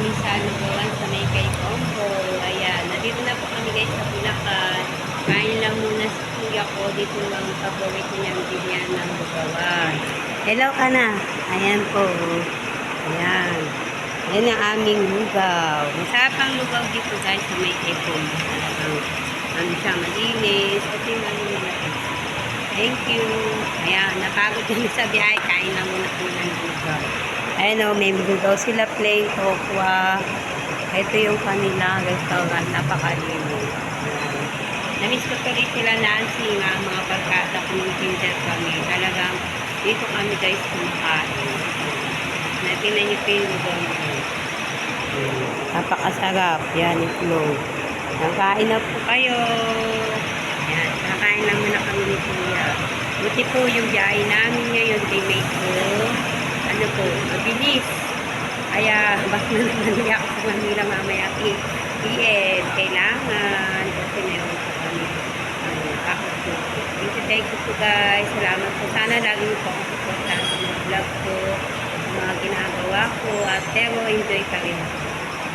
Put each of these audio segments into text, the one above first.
kami sa lugawan sa may kay Combo. Ayan, nandito na po kami guys sa Bulacan. Kain lang muna si kuya ko. Dito ang paborito niyang bilyan ng lugawan. Hello ka na. Ayan po. Ayan. Ayan ang aming lugaw. Masarap ang lugaw dito guys sa may kay Combo. Ano siya, malinis. At yung ano natin. Thank you. Ayan, napagod din sa biyahe. Kain lang muna po ng lugaw. Ayan o, may lugaw sila plain tokwa. Ito yung kanila restaurant. Napakalinis. Namiss ko tuloy sila Nancy nga mga pagkata kung pinter kami. Talagang dito kami guys kumakain. Natinan niyo po yung lugaw nyo. Napakasarap. Yan, itlog. Nakain na po kayo. Yan, nakain lang muna kami ni Kuya. Buti po yung biyahe namin ngayon kay Mate ko. Ano po, mabilis. Kaya, bak na naman niya ako sa Manila mamaya PM. Kailangan. Kasi meron po kami. Thank you po guys. Salamat po. Sana lagi po ako supportan sa mga vlog ko, sa mga ginagawa ko. At pero enjoy pa rin.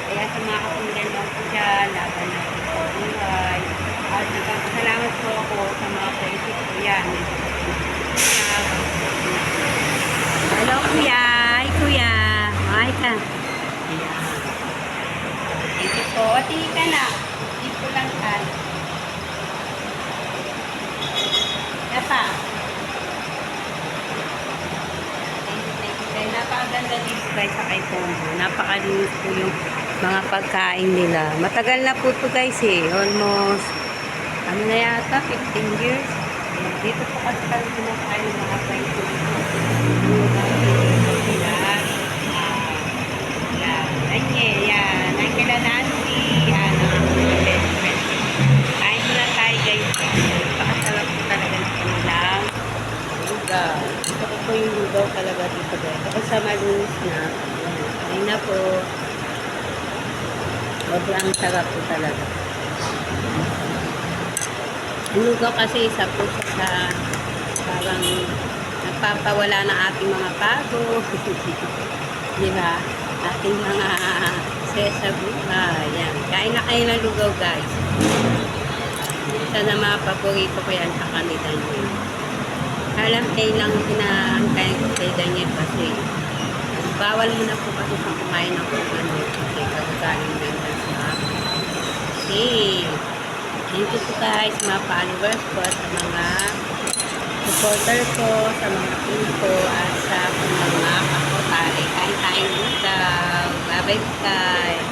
Kaya sa mga kapunggan lang po dyan, laban na po sa buhay. At nagpapasalamat po ako sa mga friendship ko yan. Hello kuya! Hi kuya! Hi ka! Thank you po. O tingin ka na. Dito lang ka. Yapa. Thank you. Napakaganda dito guys sa kay Combo. Napakalinis po yung mga pagkain nila. Matagal na po ito guys eh. Almost, ano na yata, 15 years. Dito po kasi kami kumakain ng mga friends ko dito. Yan. Ang kila Nancy. Yan. Ang best friend. Kain muna tayo guys. Napakasarap po talaga ng kanilang lugaw. Gusto ko po yung lugaw talaga dito guys. Kapag sa malunis na. Ayun na po. Sobrang sarap po talaga. Ang lugaw kasi isa po sa parang nagpapawala ng ating mga pagod. Di ba? Ating mga sa buhay. Yan. Kain na kayo ng lugaw guys. Isa na mga paborito ko yan sa kanila nyo. Alam kayo lang inaangkay ko kay Daniel kasi bawal mo na po kasi sa kumain ng kung ano kasi kagagaling na yun sa okay. Thank you po guys mga followers ko at sa mga supporter ko, sa mga team ko at sa mga kapatare. Kain-kain lugaw. Bye-bye guys.